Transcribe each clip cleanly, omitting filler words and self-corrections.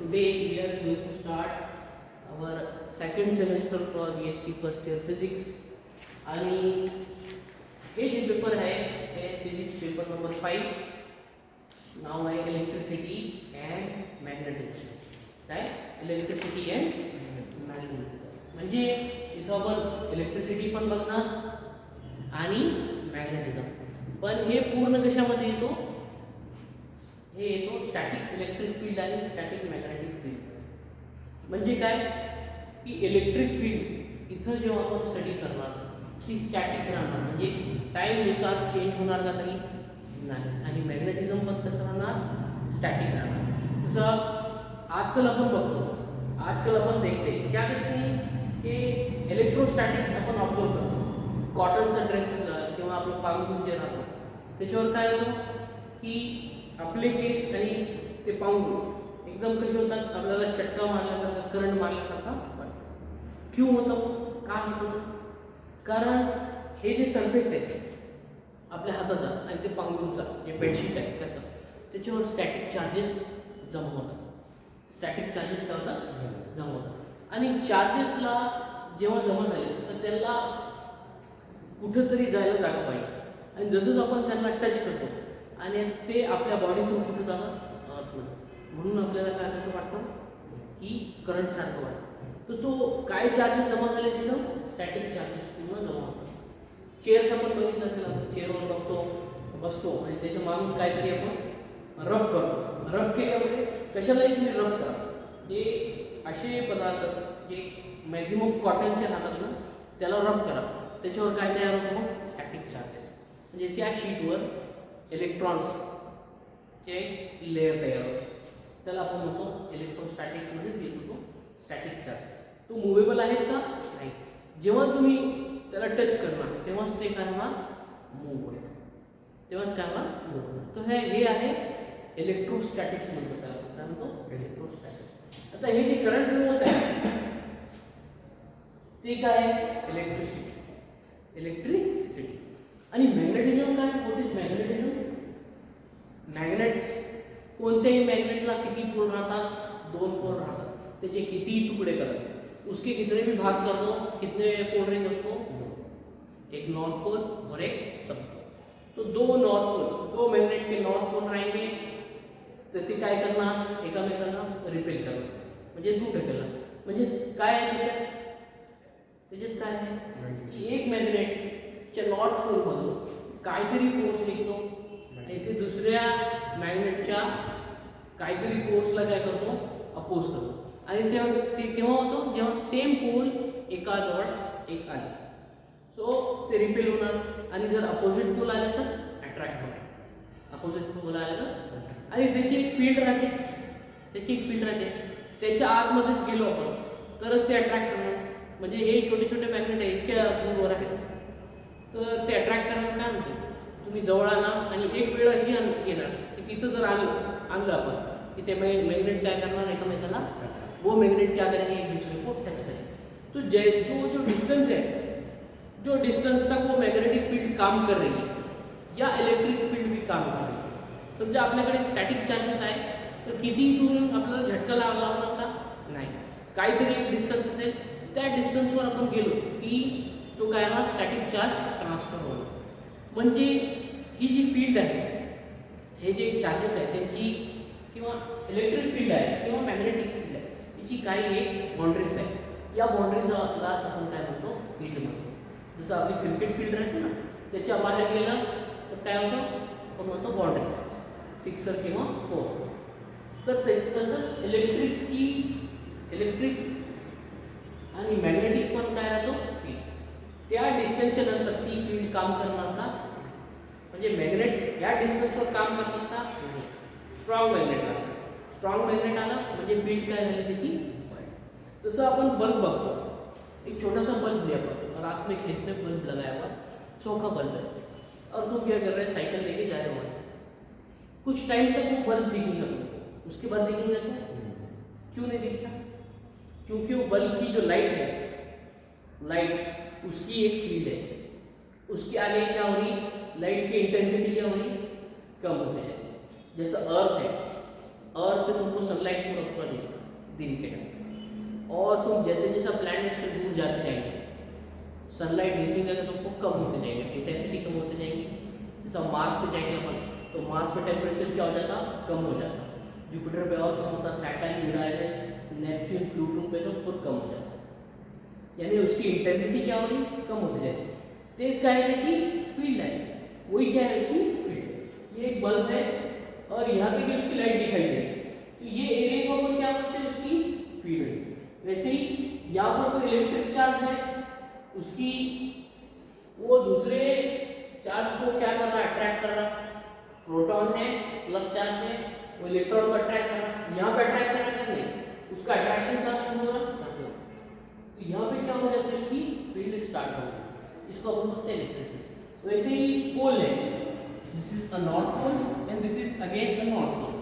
Today we are going to start our second semester for BSc first year physics. आणि हे जे paper आहे ते physics paper number 5. नाव आहे electricity and magnetism. काय electricity and magnetism म्हणजे इथं आपण इलेक्ट्रिसिटी पण बघणार आणि मॅग्नेटिझम. पण हे पूर्ण कशामध्ये येतो? हे येतो स्टॅटिक इलेक्ट्रिक फील्ड आणि स्टॅटिक मॅग्नेटिक फील्ड. म्हणजे काय की इलेक्ट्रिक फील्ड इथं जेव्हा आपण स्टडी करणार ती स्टॅटिक राहणार, म्हणजे टाईमनुसार चेंज होणार का काही नाही. आणि मॅग्नेटिझम पण कसं राहणार? स्टॅटिक राहणार. जसं आजकाल आपण बघतो, आजकाल आपण देखते क्या देखते हैं की इलेक्ट्रोस्टॅटिक्स आपण ऑब्झर्व करतो. कॉटनचा ड्रेस किंवा आपलं पांघरूण जे राहतो त्याच्यावर काय होतं की आपले केस आणि ते पांघरूण एकदम कसे होतात, आपल्याला चटका मारल्यासारखा, करंट मारल्यासारखा वाटतं. क्यों होतं? का होतं? कारण हे जे सरफेस आहे आपल्या हाताचा आणि ते पांघरूणचा जे बेडशीट आहे त्याच्यावर स्टॅटिक चार्जेस जमा होतात. स्टॅटिक चार्जेस काय होतात? जमा होतात. आणि चार्जेसला जेव्हा जमा झाले तर त्यांना कुठंतरी जायला जागा पाहिजे. आणि जसंच आपण त्यांना टच करतो आणि ते आपल्या बॉडी थ्रू कुठे जातात? अर्थमध्ये. म्हणून आपल्याला काय कसं वाटतं की करंट सारखं वाटतं. तर तो काय चार्जेस जमा झाले तिथं? स्टॅटिक चार्जेस पूर्ण जमा होतात. चेअर्स आपण बघितलं असेल, आपण चेअरवर बसतो आणि त्याच्या मागून काहीतरी आपण रब करतो. रब केल्यामुळे कशालाही तुम्ही रब करा, हे असे पदार्थ जे मॅक्झिमम कॉटनचे राहतात ना त्याला रब करा, त्याच्यावर काय तयार होतं? मग स्टॅटिक चार्जेस. म्हणजे त्या शीटवर इलेक्ट्रॉन्सचे लेअर तयार होते. त्याला आपण म्हणतो इलेक्ट्रोस्टॅटिक्समध्येच येतो तो स्टॅटिक चार्जेस. तो मुव्हेबल आहेत का? नाही. जेव्हा तुम्ही त्याला टच करणार तेव्हाच ते काय होणार? मूव्ह होईल. तेव्हाच काय होणार? मूव्ह होणार. तर हे आहे इलेक्ट्रोस्टॅटिक्स म्हणतो त्याला. काय म्हणतो? इलेक्ट्रोस्टॅटिक्स. आता हे जे करंट मूव्ह होत आहे ते काय? इलेक्ट्रिसिटी. इलेक्ट्रिसिटी. आणि मॅग्नेटिझम काय? What is magnetism? मॅग्नेट्स कोणत्याही मॅग्नेटला किती पोल राहतात? 2 पोल राहतात. त्याचे किती तुकडे करतात, उसके कितने भी भाग कर दो, कितने पोल रहेंगे उसको? 2. एक नॉर्थ पोल और एक साउथ पोल. तो 2 नॉर्थ पोल, 2 मैग्नेट के नॉर्थ पोल रहेंगे. तर ते काय करणार? एकामेकांना रिपेल करणार, म्हणजे दूर ढकलणार. म्हणजे काय आहे त्याच्यात काय आहे की एक मॅग्नेटच्या नॉर्थ पोलमधून काहीतरी फोर्स निघतो आणि ते दुसऱ्या मॅग्नेटच्या काहीतरी फोर्सला काय करतो? अपोज करतो. आणि तेव्हा ते केव्हा होतं? जेव्हा सेम पोल एकाजवळ एक आले. सो ते रिपेल होणार. आणि जर अपोजिट पोल आले तर अट्रॅक्ट होणार. अपोजिट पोल आले तर आणि त्याची एक फील्ड राहते, त्याच्या आतमध्येच गेलो आपण तरच ते अट्रॅक्ट करणार. म्हणजे हे छोटे छोटे मॅग्नेट आहे, इतक्या दूरवर आहेत तर ते अट्रॅक्ट करणार काय नाही. तुम्ही जवळ आणा आणि एक वेळ अशी येणार की तिथं जर आणलं आपण की ते मॅग्नेट काय करणार? एकमेकाला वो मैग्नेट क्या करेंगे? एक दूसरे को टच करेंगे. तो जो डिस्टेंस है, जो डिस्टेंस तक वो मैग्नेटिक फील्ड काम कर रही है या इलेक्ट्रिक फील्ड भी काम कर रही है. समजा आपल्याकडे स्टॅटिक चार्जेस आहे तर किती दुरून आपल्याला झटका लावणार का? नाही. काहीतरी एक डिस्टन्स असेल त्या डिस्टन्सवर आपण गेलो की तो काय होणार? स्टॅटिक चार्ज ट्रान्सफर होणार. म्हणजे ही जी फील्ड आहे, हे जे चार्जेस आहेत त्यांची किंवा इलेक्ट्रिक फील्ड आहे किंवा मॅग्नेटिक फील्ड आहे, याची काही एक बाउंड्रीज आहे. या बाउंड्रीजलाच आपण काय म्हणतो? फील्ड म्हणतो. जसं आपली क्रिकेट फील्ड राहते ना, त्याच्या बाहेर गेलं तर काय होतं? आपण म्हणतो बाउंड्री, 6 किंवा 4. तर तसंच इलेक्ट्रिक आणि मॅग्नेटिक पण काय राहतो? फील्ड. त्या डिस्टन्सच्या नंतर ती फील्ड काम करणार का? म्हणजे मॅग्नेट या डिस्टन्सवर काम करतात का? नाही. स्ट्रॉंग मॅग्नेट आला म्हणजे फील्ड काय झाली त्याची? जसं आपण बल्ब बघतो, एक छोटा सा बल्ब लिया अपन रात में खेत में बल्ब लगाया हुआ, चौका बल्ब है और तुम क्या कर रहे हैं? साइकिल लेके जा रहे हो वहाँ से. कुछ टाइम तक वो बल्ब दिखेगा तुमको, उसके बाद दिखेगा क्या? क्यों नहीं दिखता? क्योंकि वो बल्ब की जो लाइट है, लाइट उसकी एक फील्ड है. उसके आगे क्या हो रही? लाइट की इंटेंसिटी क्या हो रही? कम होते जाए. जैसा अर्थ है, अर्थ पे तुमको सनलाइट पूरा दिखता है. दिन के टाइम। और तुम जैसे जैसा प्लैनेट से दूर जाते जाएंगे, सनलाइट देखेंगे तो तुमको कम होते जाएंगे, इंटेंसिटी कम होते जाएंगी। जैसा मार्स पे जाएंगे अपन, तो मार्स पे टेम्परेचर क्या हो जाता, कम हो जाता। जुपिटर पे और कम होता, सैटर्न, यूरेनस, नेपच्यून, प्लूटो पे तो और कम हो जाता, यानी उसकी इंटेंसिटी क्या हो रही, कम होती जाएगी। तेज का है देखिए फील्ड है, वही क्या है उसकी फील्ड। ये एक बल्ब है और यहाँ पे भी उसकी लाइट दिखाई दे रही, तो ये एरिया को अपन क्या बोलते हैं, उसकी फील्ड। वैसे ही यहाँ पर कोई इलेक्ट्रिक चार्ज है, उसकी वो दूसरे चार्ज को क्या कर रहा है, अट्रैक्ट कर रहा है। प्रोटॉन है, प्लस चार्ज है, वो इलेक्ट्रॉन को अट्रैक्ट कर रहा है। यहाँ पे अट्रैक्ट कर रहा है नहीं, उसका अट्रैक्शन कहाँ शुरू हो रहा है, तो यहाँ पे क्या हो जाता है, इसकी फील्ड स्टार्ट हो गई। इसको अपन बोलते हैं इलेक्ट्रिसिटी। वैसे ही पोल है, this is a north pole and this is again a north pole.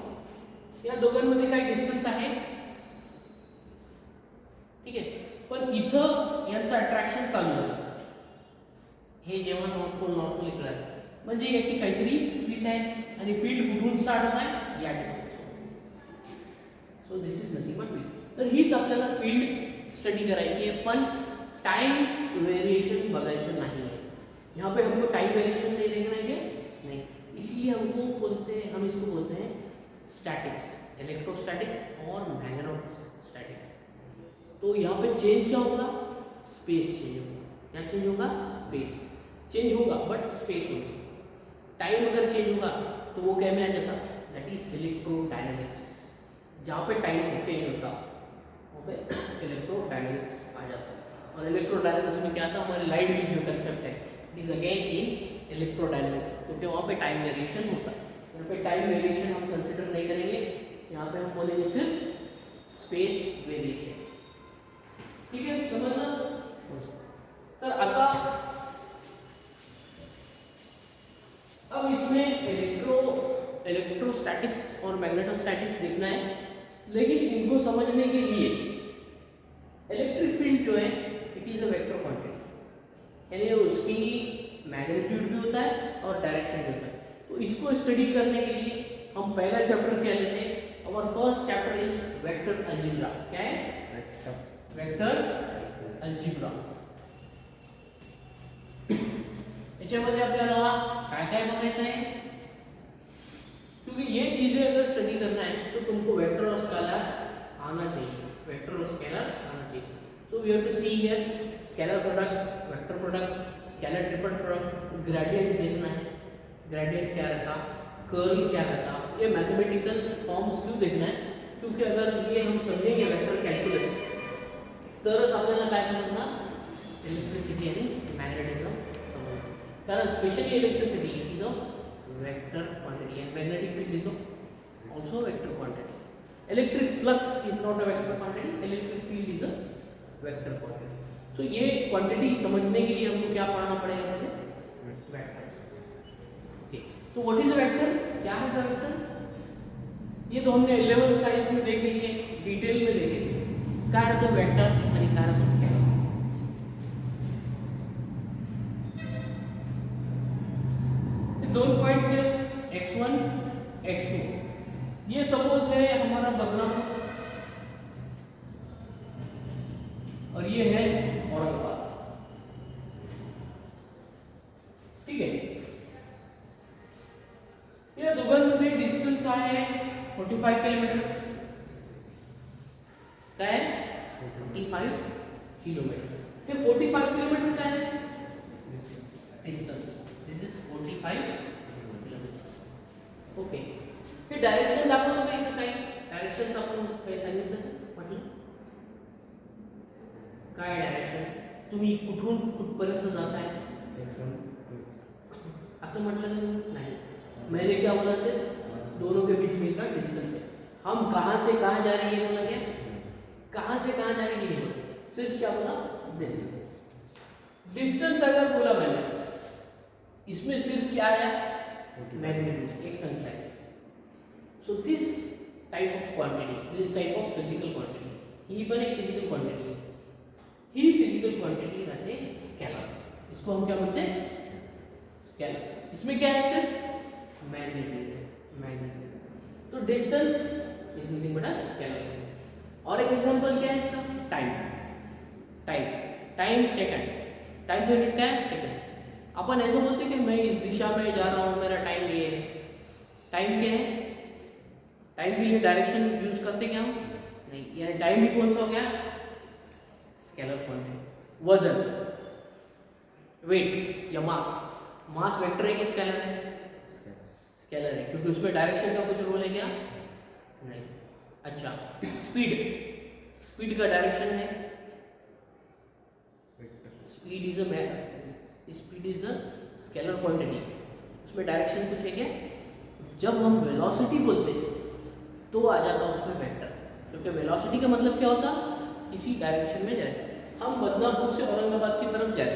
या दोघांमध्ये काय डिस्टन्स आहे, ठीक आहे, पण इथं यांचं अट्रॅक्शन चालू आहे। हे जेव्हा नॉर्थ पोल इकडे आहे, म्हणजे याची काहीतरी फील्ड आहे, आणि फील्ड कुठून स्टार्ट होत आहे, या distance. So this is nothing but field. तर हीच आपल्याला फील्ड स्टडी करायची है, पण टाइम वेरिएशन बघायचं नहीं है। यहाँ पे हमको टाइम वेरिएशन नहीं देखना है क्या, नहीं, इसलिए हमको बोलते हैं, हम इसको बोलते हैं स्टैटिक्स, इलेक्ट्रोस्टैटिक्स और मैग्नेटोस्टैटिक्स। तो यहाँ पे चेंज क्या होगा, स्पेस चेंज होगा। क्या चेंज होगा, स्पेस चेंज होगा, बट स्पेस होगा। टाइम अगर चेंज होगा तो वो क्या में आ जाता, दैट इज इलेक्ट्रोडायनेमिक्स। जहाँ पे टाइम चेंज होता इलेक्ट्रोडायनेमिक्स आ जाता है। और इलेक्ट्रोडायनेमिक्स में क्या आता है, हमारी लाइट भी जो कंसेप्ट है, it is again in electrodynamics, क्योंकि वहाँ पे टाइम वेरिएशन होता है। यहाँ पे टाइम वेरिएशन हम कंसिडर नहीं करेंगे, यहाँ पे हम बोलेंगे सिर्फ स्पेस वेरिएशन। ठीक है, समझना। तर आता अब इसमें इलेक्ट्रोस्टैटिक्स और मैग्नेटोस्टैटिक्स देखना है, लेकिन इनको समझने के लिए इलेक्ट्रिक फील्ड जो है it is a vector quantity, यानी उसकी मैग्नीट्यूड भी होता है और डायरेक्शन भी होता है। तो इसको स्टडी करने के लिए हम पहला चैप्टर क्या लेते हैं, our first chapter is vector algebra. क्या है, वेक्टर अलजेब्रा। याच्यामध्ये आपल्याला काय काय बघायचं आहे, क्योंकि ये चीजें अगर स्टडी करना है तो तुमको वेक्टर और स्केलर आना चाहिए, वेक्टर और स्केलर आना चाहिए। तो we have to see here scalar product, vector product, scalar triple product, gradient देखना है, ग्रेडियंट क्या रहता, कर्ल क्या रहता, ये मैथमेटिकल फॉर्म्स क्यों देखना है, क्योंकि अगर ये हम समझेंगे वेक्टर कैलकुलस तरच आपल्याला काय समजणार, इलेक्ट्रिसिटी आणि मॅग्नेटिझम समजणार। कारण specially electricity is a vector quantity and magnetic field is also a vector quantity. Electric flux is not a vector quantity, electric field is a vector quantity. तो ये quantity समझने के लिए हमको क्या पढ़ना पड़ेगा, पहले वेक्टर। ओके, तो व्हाट इज अ वेक्टर, क्या है वेक्टर, ये तो हमने 11th साइंस में देख लिए, डिटेल में देखे थे। क्या है तो वेक्टर आणि काय है तो स्केलर। दोन पॉइंट्स है x1 x2, ये सपोज है हमारा बदनापुर और ये है औरंगाबाद, ठीक है। या दोघांमध्ये डिस्टन्स आहे 45 किलोमीटर, काय आहे 45 किलोमीटर। हे 45 किलोमीटर काय आहे distance, this is 45 kilometre. Okay, हे डायरेक्शन दाखवतो का इथं काही डायरेक्शन्स आपण काही सांगितलं, म्हटलं काय डायरेक्शन, तुम्ही कुठून कुठपर्यंत जाताय असं म्हटलं तर नाही, मैंने क्या बोला, सिर्फ दोनों के बीच में का डिस्टेंस है। हम कहाँ से कहाँ जा रही है बोला क्या, कहाँ से कहाँ जा रही है, सिर्फ क्या बोला डिस्टेंस। डिस्टेंस अगर बोला मैंने, इसमें सिर्फ क्या है मैग्नीट्यूड, एक संख्या है। So this type of quantity, this type of physical quantity, ही पण एक फिजिकल क्वांटिटी है, ही फिजिकल क्वांटिटी रहते स्केलर, इसको हम क्या बोलते हैं स्केलर। इसमें क्या है सिर्फ मैग्नीट्यूड है, मैग्नीट्यूड। तो distance is nothing but a scalar. और एक एग्जांपल क्या है इसका, time. Time time second, time से यूनिट क्या है, सेकंड। अपन ऐसा बोलते हैं कि मैं इस दिशा में जा रहा हूँ, मेरा टाइम ये है। टाइम क्या है, टाइम के लिए डायरेक्शन यूज करते क्या हम, नहीं। यानी टाइम भी कौन सा हो गया, स्केलर क्वांटिटी। वजन, वेट या मास, मास वेक्टर है कि स्केलर है, स्केलर है, क्योंकि उसमें डायरेक्शन का कुछ रोल है क्या, नहीं। अच्छा, स्पीड, स्पीड का डायरेक्शन है, speed is a scalar quantity, उसमें डायरेक्शन कुछ है क्या। जब हम वेलोसिटी बोलते हैं तो आ जाता उसमें वेक्टर, क्योंकि वेलोसिटी का मतलब क्या होता, किसी डायरेक्शन में जाए। हम बदनापुर से औरंगाबाद की तरफ जाए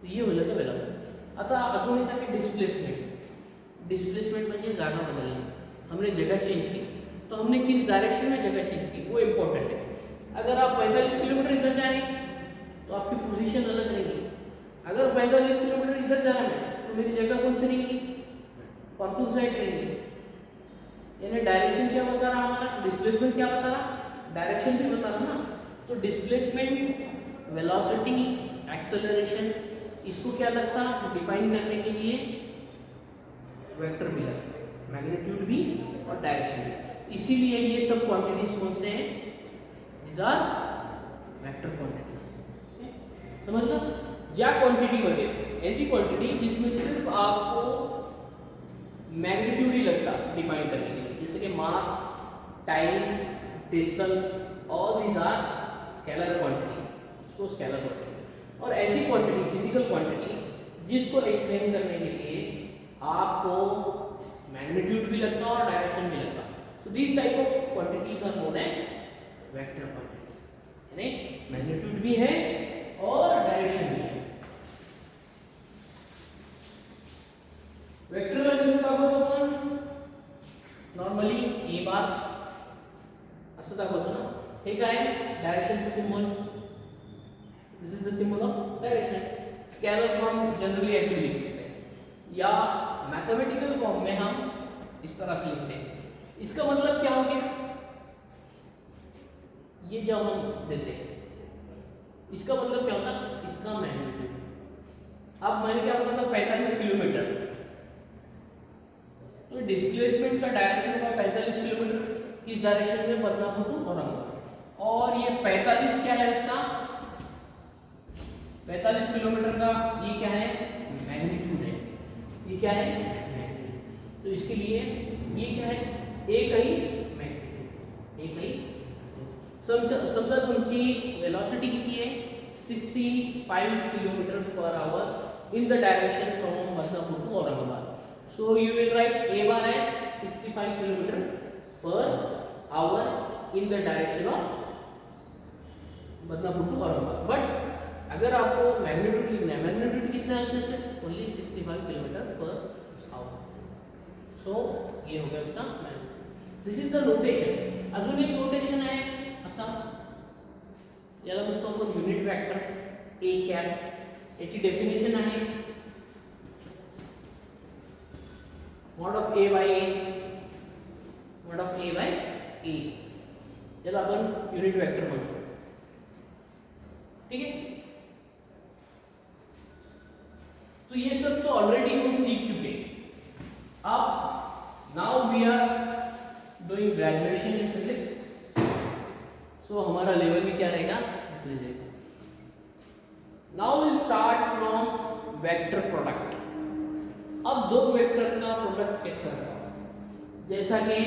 तो ये हो जाता वेलोसिटी। आता अजून एक आहे डिस्प्लेसमेंट। डिस्प्लेसमेंट म्हणजे जागा बदलना, हमने जगह चेंज की, तो हमने किस डायरेक्शन में जगह चेंज की वो इम्पोर्टेंट है। अगर आप 45 किलोमीटर इधर जा रहे हैं तो आपकी पोजीशन अलग रहेगी। अगर 45 किलोमीटर इधर जाना है तो मेरी जगह कौन सी रहेगी, परतूर साइड रहेगी। यानी डायरेक्शन क्या बता रहा हमारा, डिस्प्लेसमेंट क्या बता रहा, डायरेक्शन भी बता रहा ना। तो डिस्प्लेसमेंट, वेलोसिटी, एक्सेलरेशन, इसको क्या लगता है डिफाइन करने के लिए वेक्टर भी लगता है, मैग्नीट्यूड भी और डायरेक्शन भी। इसीलिए ये सब क्वांटिटीज कौन से हैं, दीज आर वेक्टर क्वांटिटीज। समझ लो, ज्या क्वांटिटी मध्ये ऐसी क्वांटिटी जिसमें सिर्फ आपको मैग्नीट्यूड ही लगता डिफाइन करने के लिए, जैसे कि mass, time, distance, all these are scalar quantity, इसको स्केलर क्वांटिटी। और ऐसी क्वांटिटी, फिजिकल क्वांटिटी, जिसको एक्सप्लेन करने के लिए आपको मैग्नीट्यूड भी लगता और डायरेक्शन भी लगता। So this type of quantities are known as vector quantities, यानी मैग्नीट्यूड भी है और डायरेक्शन भी है। वेक्टर म्हणजे दाखवतो आपण नॉर्मली ए बार असं दाखवतो ना, हे काय डायरेक्शनचं symbol, this is the symbol of direction. Scalar form generally ऐसे लिख सकते हैं या मैथमेटिकल फॉर्म में हम इस तरह से लिखते हैं। इसका मतलब क्या हो गया, ये जब हम देते हैं इसका मतलब क्या होता, इसका मैग्नीट्यूड। अब मैंने क्या बताया था 45 किलोमीटर, तो डिस्प्लेसमेंट का डायरेक्शन होगा 45 किलोमीटर, किस डायरेक्शन में, बदनापुर टू औरंगाबाद। और ये 45 क्या है इसका, 45 किलोमीटर का ये क्या है, मैग्नीट्यूड है। ये क्या है, मैग्नीट्यूड। तो इसके लिए ये क्या है, एक ही मैग्नीट्यूड, एक ही। समजा तुमची वेलोसिटी किती आहे, 65 kilometre per hour in the direction from Badnapur to Aurangabad. So you will write a bar as 65 kilometer per hour in the direction of Badnapur to Aurangabad. But अगर आपको मैग्नीट्यूड लिखना है, मैग्नीट्यूड कितना है उसमें से, ओनली 65 किलोमीटर पर आवर। सो ये हो गया उसका magnitude. This is the notation. अजून एक नोटेशन आहे असा, याला म्हणतो आपण युनिट वेक्टर ए कॅप। याची डेफिनेशन आहे mod of a by a, mod of a by a, ज्याला आपण युनिट वेक्टर म्हणतो, ठीक है। तो ये सब तो ऑलरेडी हम सीख चुके हैं। अब now we are doing graduation in physics, so हमारा लेवल भी क्या रहेगा, now will start from vector product. अब दो वेक्टर का प्रोडक्ट कैसा है, जैसा कि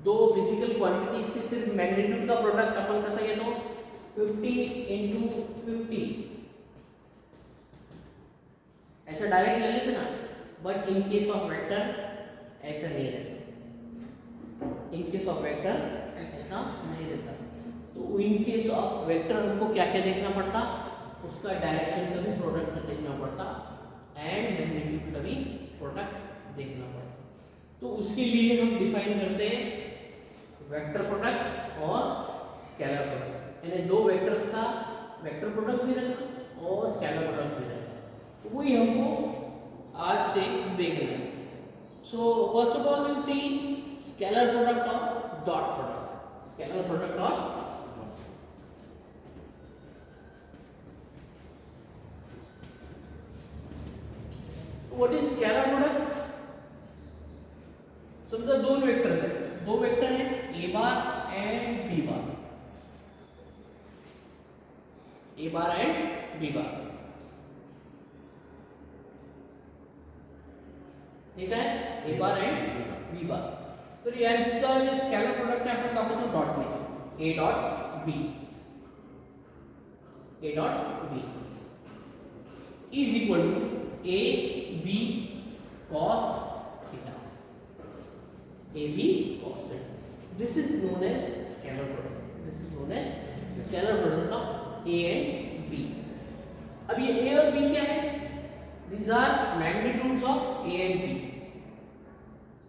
दो फिजिकल क्वांटिटीज के सिर्फ मैग्नीट्यूड का प्रोडक्ट अपन कैसा घेतो, 50 into 50 ऐसा डायरेक्ट ले लेते ना। But in case of vector ऐसा नहीं रहता, इन केस ऑफ वेक्टर ऐसा नहीं रहता। तो इन केस ऑफ वेक्टर हमको क्या क्या देखना पड़ता, उसका डायरेक्शन का भी प्रोडक्ट देखना पड़ता एंड मैग्नीट्यूड का भी प्रोडक्ट देखना पड़ता। तो उसके लिए हम डिफाइन करते हैं वेक्टर प्रोडक्ट और स्केलर प्रोडक्ट, यानी दो वेक्टर्स का वेक्टर प्रोडक्ट भी रहता और स्केलर प्रोडक्ट भी रहता। तो वही हमको आज से देखना है। So first of all will see scalar product और डॉट प्रोडक्ट, स्केलर प्रोडक्ट और व्हाट इज स्केलर प्रोडक्ट? समजा दोन वेक्टर्स आहेत, दो वेक्टर हैं A bar and B bar, A bar and B bar, ठीक है, ए बार एंड बी बार. तर यांचा जे स्केलर प्रोडक्ट आहे आपण दाखवतो डॉट ने, A dot B, A dot B is equal to A B cos theta, A B cos theta. This is known as scalar product, this is known as scalar product of A and B. अब ये A और B क्या है? These are magnitudes of A and B,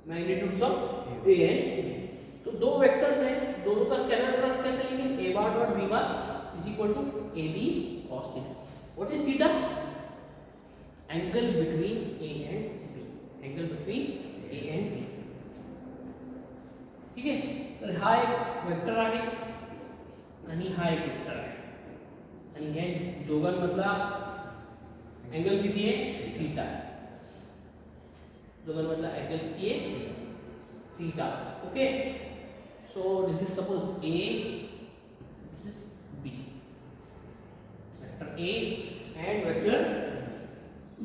magnitudes of A and B. तो दो vectors हैं, दोनों का स्केलर प्रोडक्ट कैसे लेंगे? A bar dot B bar is equal to A B cos theta. What is theta? Angle between A and B, angle between A and B. ठीक आहे. तर हा एक वेक्टर आहे आणि हा एक वेक्टर आहे आणि हे दोघांमधला एंगल किती आहे? थीटा. दोघांमधला एंगल किती आहे? Theta. Okay. So this is suppose A, this is B, vector A and vector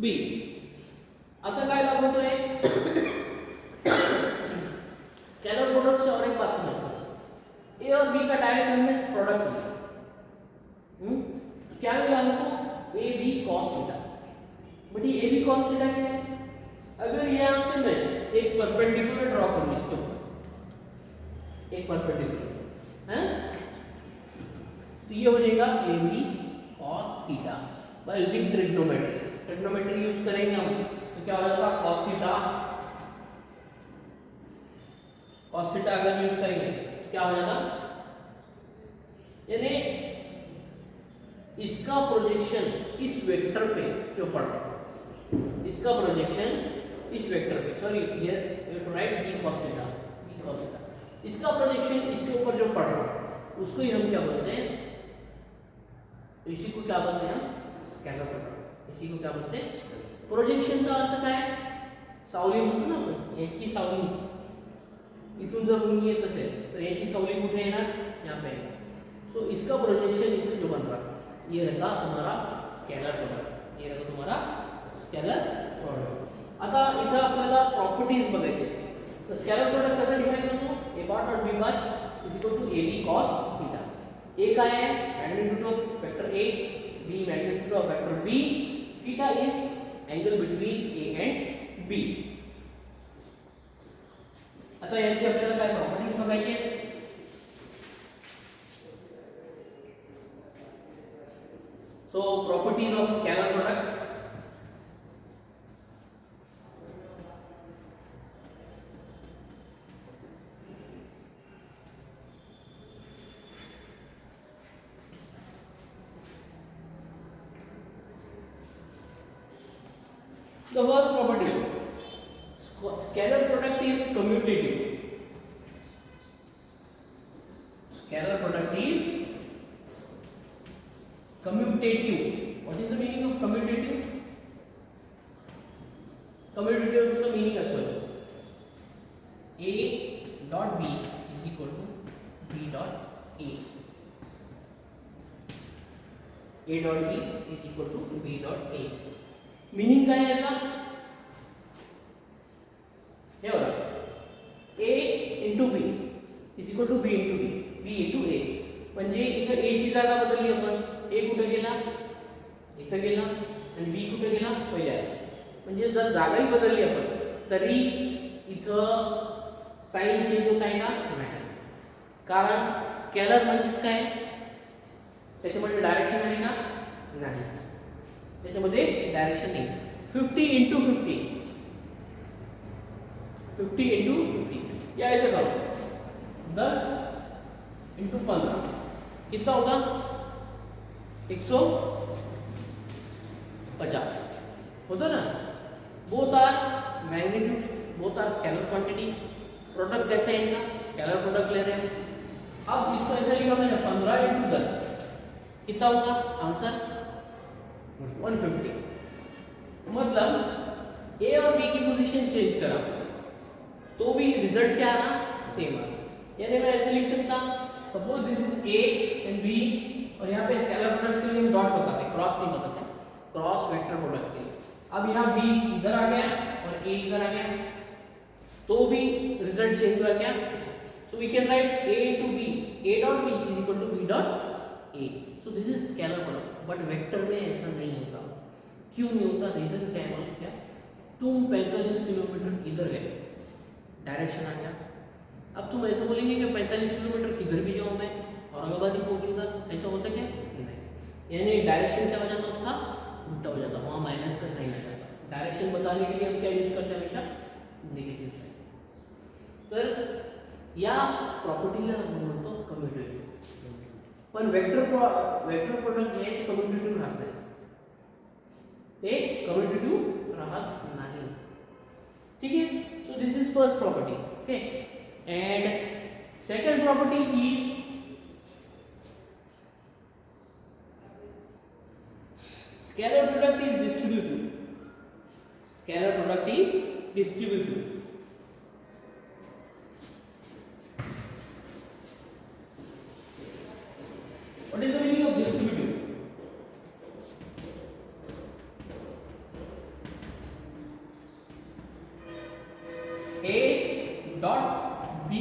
B. आता काय दाखवतोय? स्केलर प्रोडक्ट से और एक बात समझो, ए और बी का डायरेक्ट हमने प्रोडक्ट लिया, तो क्या मिला हमको? A B cos theta. But ये ए बी कॉस थीटा क्या है? अगर यहाँ से मैं एक परपेंडिकुलर ड्रॉ करूँ इसके ऊपर, एक परपेंडिकुलर है, तो ये हो जाएगा A B cos theta by using trigonometry. Trigonometry use करेंगे हम, तो क्या हो जाएगा? कॉस थीटा, कॉस थीटा अगर यूज करेंगे तो क्या हो जाएगा? यानी इसका प्रोजेक्शन इस वेक्टर पे जो पड़ रहा है, इसका प्रोजेक्शन इस वेक्टर पे, sorry here you to write B cos theta, B cos theta, इसका प्रोजेक्शन इसके ऊपर जो पड़ रहा है उसको ही हम क्या बोलते हैं? इसी को क्या बोलते हैं हम? Scalar product. इसी को क्या बोलते हैं? प्रोजेक्शन का अर्थ काय? सावली म्हणतो ना आपण, याची सावली इथून जर उंची येत असेल तर याची सावली कुठे येणार? यहाँ पे. सो इसका प्रोजेक्शन इसमें जो बन रहा है ये रहता तुम्हारा स्केलर प्रोडक्ट, ये रहता तुम्हारा स्केलर प्रोडक्ट. आता इथं आपल्याला प्रॉपर्टीज बघायचे. तर स्केलर प्रोडक्ट कसं डिफाइन करतो? A bar dot B bar is equal to A B cos theta. A काय आहे? Magnitude of vector A, B magnitude of vector B, theta is angle between A and B. आता यांची आपल्याला काय properties बघायची आहेत? So properties of scalar product. The first property, scalar product is commutative. Scalar product is commutative. What is the meaning of commutative? Commutative का meaning असं A dot B is equal to B dot A. A dot B is equal to B dot A. Meaning काय आहे याचा? हे बघा, A into B is equal to B into B, B into A. म्हणजे इथं A ची जागा बदलली आपण. A कुठे गेला? इथं गेला आणि B कुठे गेला? पहिल्या. म्हणजे जर जागाही बदलली आपण तरी इथं साइन चेंज होत आहे का? नाही. कारण स्केलर म्हणजेच काय? त्याच्यामध्ये डायरेक्शन आहे का? नाही. त्याच्यामध्ये डायरेक्शन नाही. 50 into 50, 50 into 50 या ऐसे करो. 10 into 15 कितना होगा? 150 होता ना. Both are magnitude, both are scalar quantity. Product कैसे है इनका, स्केलर प्रोडक्ट ले रहे हैं। अब इसको ऐसा लिखा मैंने 15 × 10 कितना होगा आंसर 150। मतलब ए और बी की पोजीशन चेंज करा तो भी रिजल्ट क्या आ रहा, सेम आ रहा। यानी मैं ऐसे लिख सकता, suppose this is A and B, और यहाँ पे स्केलर प्रोडक्ट के लिए हम डॉट बताते हैं, क्रॉस नहीं बताते, क्रॉस वेक्टर प्रोडक्ट के लिए। अब यहाँ बी इधर आ गया और ए इधर आ गया, तो भी रिजल्ट चेंज हुआ क्या। So we can write a into b, a dot b is equal to b dot a. so this is scalar product, but vector में ऐसा नहीं होता। क्यों नहीं होता, रीजन क्या है मालूम क्या, तुम 45 किलोमीटर इधर गए, डायरेक्शन आ गया, अब तुम ऐसा बोलेंगे कि 45 किलोमीटर किधर भी जाऊँ मैं औरंगाबाद ही पहुंचूंगा, ऐसा होता क्या नहीं। यानी डायरेक्शन क्या हो जाता उसका उल्टा हो जाता, वहाँ माइनस का साइन आ जाता। डायरेक्शन बताने के लिए हम क्या यूज करते हैं हमेशा, निगेटिव साइन। तर या प्रॉपर्टीला म्हणतो कम्युटेटिव्ह, पण वेक्टर प्रोडक्ट जे आहे ते कम्युटेटिव्ह राहत नाही, ते कम्युटेटिव्ह राहत नाही। ठीक है, so this is first property. Okay, and second property is scalar product is distributive. Scalar product is distributive. What is the meaning of distributive? A dot B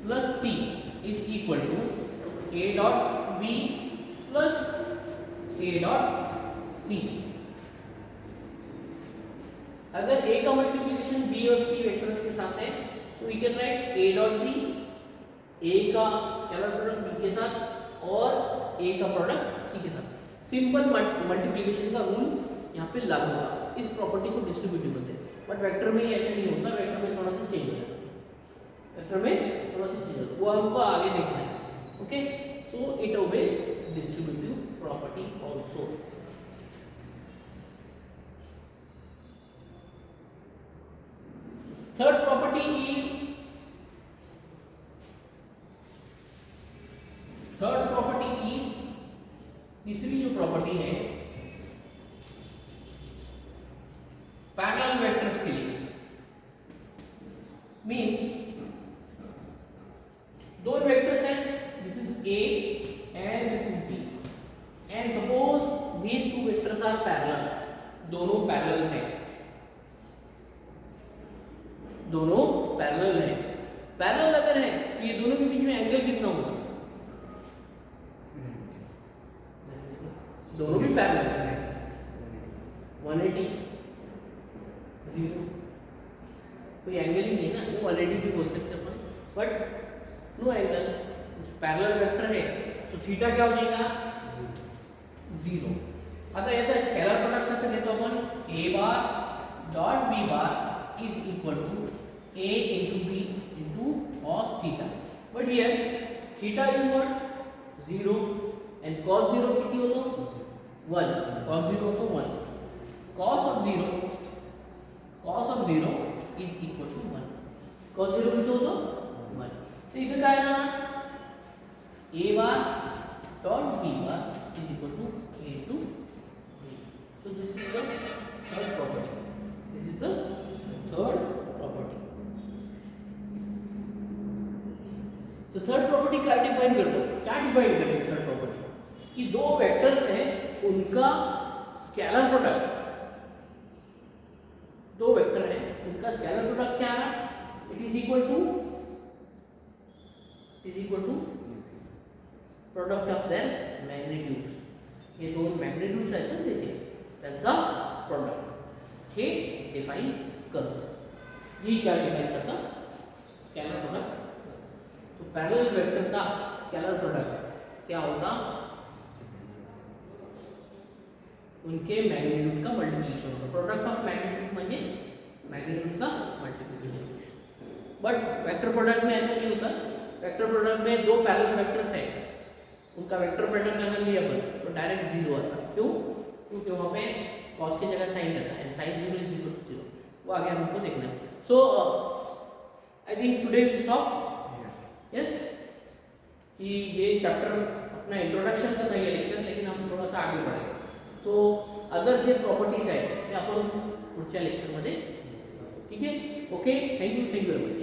plus C is equal to A dot B plus A dot C। अगर A का multiplication B और C vectors के साथ है तो we can write A dot B, A का scalar product B के साथ और A का प्रोडक्ट C के साथ। सिंपल मल्टीप्लिकेशन का रूल यहाँ पे लागू होगा, इस प्रॉपर्टी को डिस्ट्रीब्यूटिव बोलते हैं। बट वेक्टर में ऐसा नहीं होता, वेक्टर में थोड़ा सा चेंज हो जाता है, वेक्टर में थोड़ा सा चेंज होता है, वो हमको आगे देखना है। Okay, so it obeys distributive property also. Third property is तीसरी जो प्रॉपर्टी है पैरेलल वेक्टर्स के लिए, मींस दो वेक्टर्स हैं, this is A and this is B, and suppose these two vectors are parallel, दोनों पैरेलल हैं, दोनों पैरेलल है। पैरेलल अगर है तो ये दोनों के बीच में एंगल कितना होगा, दोनों भी पैरेलल है, 180 0, कोई एंगल ही नहीं है ना, 180 भी बोल सकते हैं अपन, but no angle, parallel vector है तो थीटा क्या हो जाएगा 0। आता याचा स्केलर प्रोडक्ट कसं घेतो आपण, a bar dot b bar is equal to a into b into cos theta, but here theta is what 0 and cos 0 किती होतो 1, cos 0 होतो 1, cos of 0 is equal to 1, cos 0 किती होतो 1। तर इथे काय आहे ना, a bar dot b bar is equal to a to b। so this is the third property, this is the third property। तो थर्ड प्रॉपर्टी क्या डिफाइन करते हो, क्या डिफाइन करते हैं थर्ड प्रॉपर्टी, कि दो वेक्टर्स हैं उनका स्केलर प्रोडक्ट, दो वेक्टर हैं उनका स्केलर प्रोडक्ट क्या आ रहा है, it is equal to product of their magnitudes. ये दोन मैग्नीट्यूड्स आहेत ना त्याचे, त्यांचा प्रोडक्ट हे डिफाइन करतो। ये क्या डिफाइन करता, स्केलर प्रोडक्ट। तो पैरेलल वेक्टर का स्केलर प्रोडक्ट क्या होता, उनके मैग्नीट्यूड का मल्टीप्लिकेशन होता। प्रोडक्ट ऑफ मैग्नीट्यूड म्हणजे मैग्नीट्यूड का मल्टीप्लिकेशन। बट वेक्टर प्रोडक्ट में ऐसा नहीं होता, वेक्टर प्रोडक्ट में दो पैरेलल वेक्टर्स हैं, उनका वेक्टर प्रोडक्ट अगर लिया अपन तो डायरेक्ट 0 आता। क्यों, क्योंकि वहाँ पे कॉस की जगह साइन रहता है, साइन 0 इज इक्वल टू 0, वो आगे हमको देखना है। So I think today we stop. Yes, कि ये चैप्टर अपना इंट्रोडक्शन का था ये लेक्चर, लेकिन हम थोड़ा सा आगे बढ़े तो अदर जे प्रॉपर्टीज आहेत ते आपण पुढच्या लेक्चरमध्ये, ठीक आहे? Okay, thank you very much.